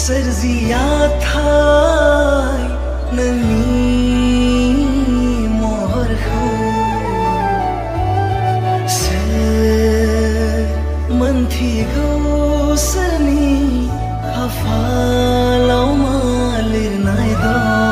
सोरजियाथाय नोंनि महरखौ सोर मोनथिगौ सोरनि खाफालाव मा लिरनाय दं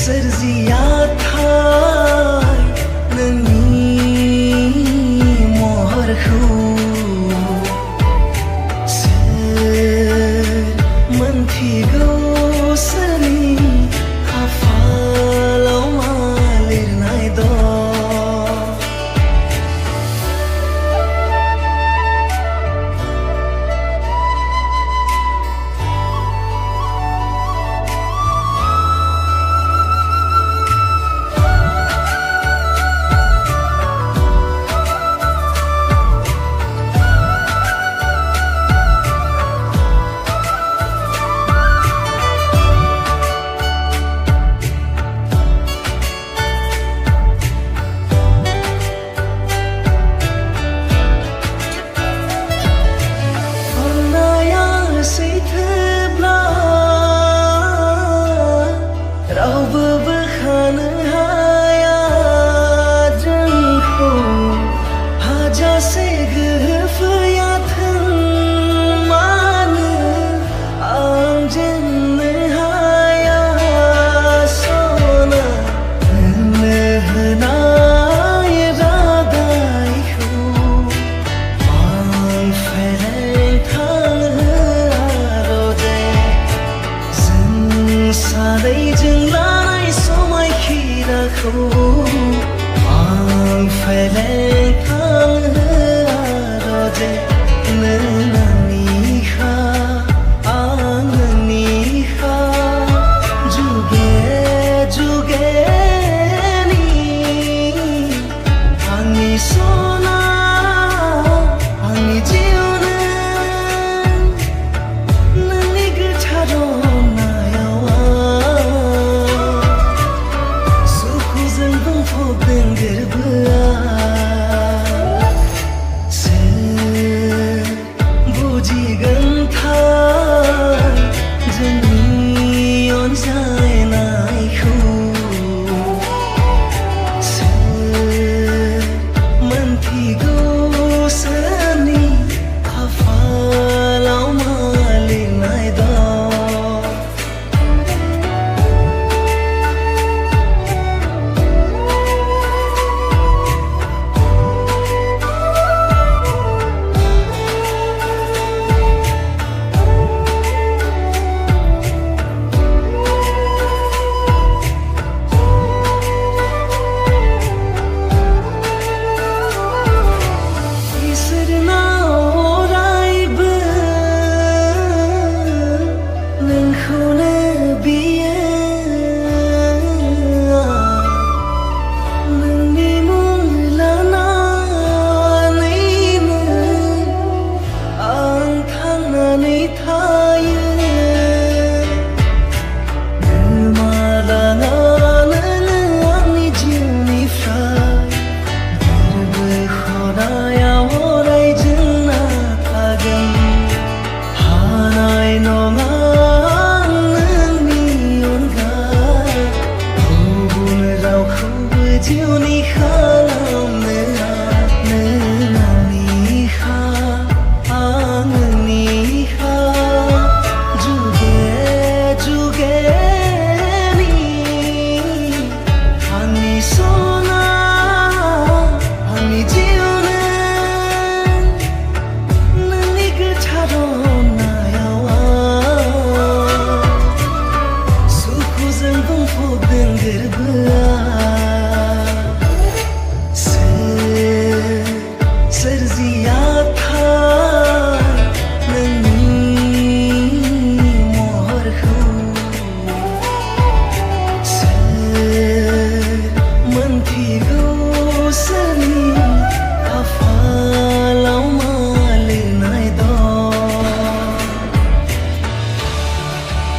सोरजियाथाय नोंनि महरखौ सोर मोनथिगौ सोरनि खाफालाव मा लिरनाय दं रावबो बोखानो हाया जोंखौ हाजासे गोहो फैयाथों मानो आं जेननो हाया सना नोंनो होनाय रादायखौ आं फेलें थांहोआ र'दे जों सानैजों लानाय समायखिराखौ आं फेलें थांहोआ र'दे नों आंनिखा आं नोंनिखा जुगे जुगेनि आंनि सना आंनि जिउ नोंनि गोथार सोर बुजिगोनथाय जोंनि अनज्लायनायखौ सोर मोनथिगौ सोरनि खाफालाव मा लिरनाय दं जिउनि खालामनो